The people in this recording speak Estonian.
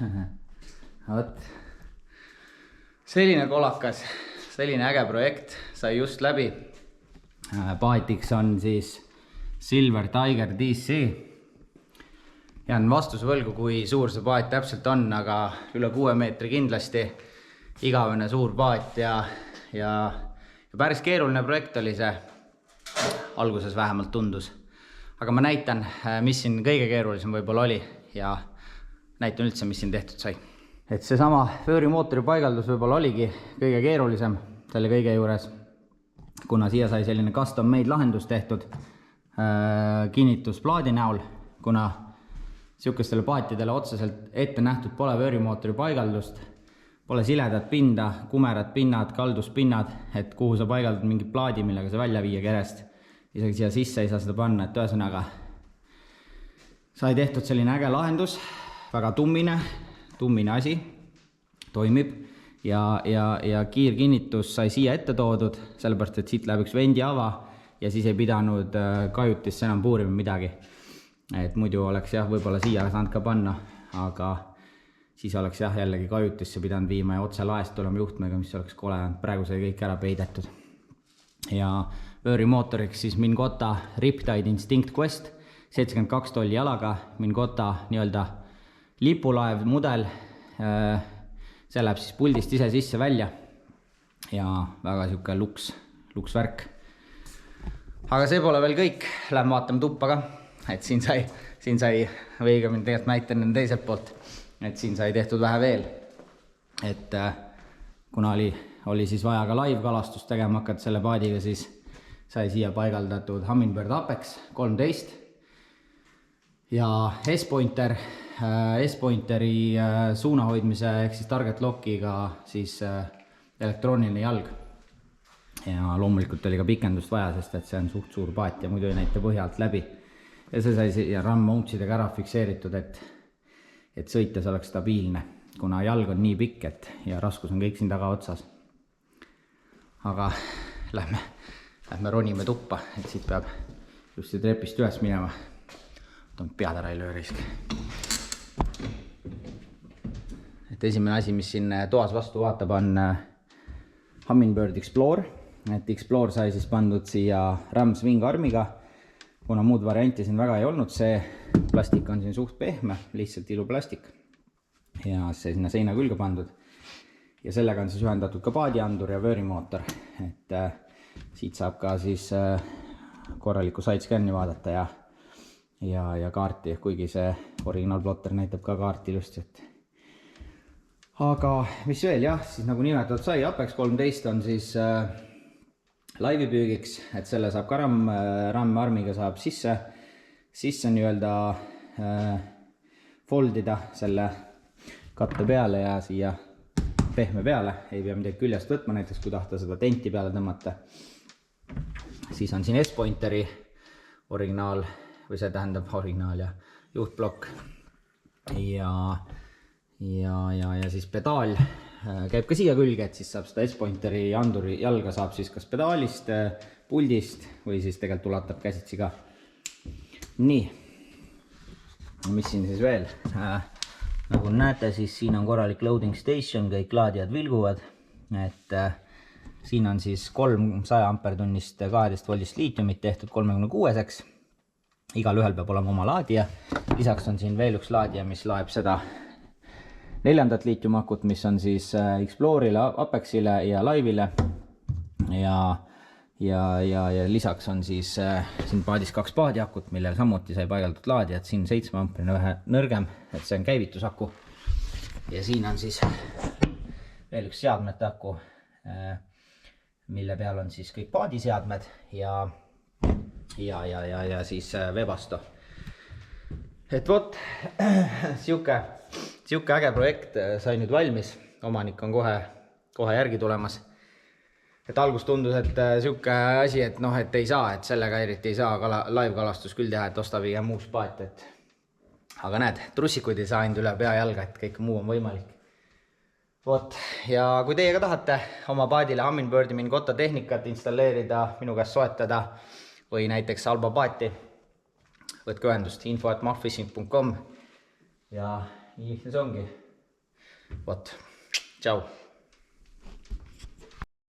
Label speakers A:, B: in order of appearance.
A: Vot. Selline kolakas, selline äge projekt sai just läbi. Paatiks on siis Silver Tiger DC. Jään vastuse võlgu, kui suur see paat täpselt on, aga üle 6 meetri kindlasti. Igavene suur paat ja päris keeruline projekt oli see. Alguses vähemalt tundus. Aga ma näitan, mis siin kõige keerulisem võib-olla oli ja näitan üldse, mis siin tehtud sai. Et seesama vöörimootori paigaldus võib-olla oligi kõige keerulisem selle kõige juures, kuna siia sai selline custom made lahendus tehtud kinnitusplaadi näol, kuna sihukestele paatidele otseselt ette nähtud pole vöörimootori paigaldust, pole siledat pinda, kumerad pinnad, kalduspinnad, et kuhu sa paigaldad mingi plaadi, millega sa välja viia kerest. Isegi siia sisse ei saa seda panna, et ühesõnaga sai tehtud selline äge lahendus, väga tummine asi, toimib ja kiirkinnitus sai siia ette toodud, sellepärast et siit läheb üks vendiava ja siis ei pidanud kajutisse enam puurima midagi. Et muidu oleks jah, võib-olla siia saanud ka panna, aga siis oleks jah jällegi kajutisse pidanud viima ja otse laest tulema juhtmega, mis oleks kole, praegu sai kõik ära peidetud. Ja vöörimootoriks siis Mingota Riptide Instinct Quest 72 tolli jalaga, Mingota nii-öelda lipulaev mudel, see läheb siis puldist ise sisse välja ja väga siuke luks värk. Aga see pole veel kõik, lähme vaatame tuppa ka, et siin sai või õigemini tegelikult näitan teiselt poolt, et siin sai tehtud vähe veel, et kuna oli siis vaja ka live-kalastust tegema hakata selle paadiga, siis sai siia paigaldatud Humminbird Apex 13 ja S-Pointeri suunahoidmise ehk siis target lockiga siis elektrooniline jalg. Ja loomulikult oli ka pikendust vaja, sest et see on suht suur paat ja muidu ei näita põhjalt läbi. Ja see sai siia RAM mountsidega ära fikseeritud, et sõites oleks stabiilne, kuna jalg on nii pikk, ja raskus on kõik siin taga otsas. Aga lähme ronime tuppa, et siit peab just trepist üles minema. Võtame pead ära ei löö risk. Et esimene asi, mis siin toas vastu vaatab, on Humminbird Explorer. Et Explorer sai siis pandud siia RAM swing armiga, kuna muud varianti siin väga ei olnud. See plastik on siin suht pehme, lihtsalt iluplastik. Ja see sinna seina külge pandud. Ja sellega on siis ühendatud ka paadiandur ja vöörimootor, et siit saab ka siis korraliku side-scanni vaadata ja kaarti, kuigi see originaalplotter näitab ka kaarti ilusti. Aga mis veel jah, siis nagu nimetatud sai, Apex 13 on siis laivipüügiks, et selle saab ka RAM armiga saab sisse nii-öelda foldida selle katte peale ja siia pehme peale, ei pea midagi küljest võtma, näiteks kui tahta seda tenti peale tõmmata. Siis on siin S-Pointeri originaal, või see tähendab originaal ja juhtblokk ja siis pedaal käib ka siia külge, et siis saab seda S-Pointeri anduri jalga saab siis kas pedaalist, puldist või siis tegelikult ulatab käsitsi ka. Nii, mis siin siis veel? Nagu näete, siis siin on korralik loading station, kõik laadijad vilguvad, et siin on siis 300 ampertunnist 12 voldist liitiumit tehtud 36-eks. Igal ühel peab olema oma laadija. Lisaks on siin veel üks laadija, mis laeb seda 4. liitiumakut, mis on siis Explorerile, Apexile ja Live'ile. Ja lisaks on siis siin paadis 2 paadiakut, millel samuti sai paigaldatud laadija, et siin 7 amperine vähe nõrgem, et see on käivitusaku. Ja siin on siis veel üks seadmete aku, mille peal on siis kõik paadiseadmed ja siis Webasto. Et vot, siuke äge projekt sai nüüd valmis, omanik on kohe järgi tulemas. Et algus tundus, et siuke asi, et ei saa, et sellega eriti ei saa live-kalastus küll teha, et osta pigem uus paat. Aga näed, trussikuid ei saa üle pea jalga, et kõik muu on võimalik. Vot, ja kui teie ka tahate oma paadile Humminbirdi Mingota tehnikat installeerida, minu käest soetada või näiteks Alba paati, võtke ühendust info@marfishing.com ja nii lihtne see ongi. vot, tšau!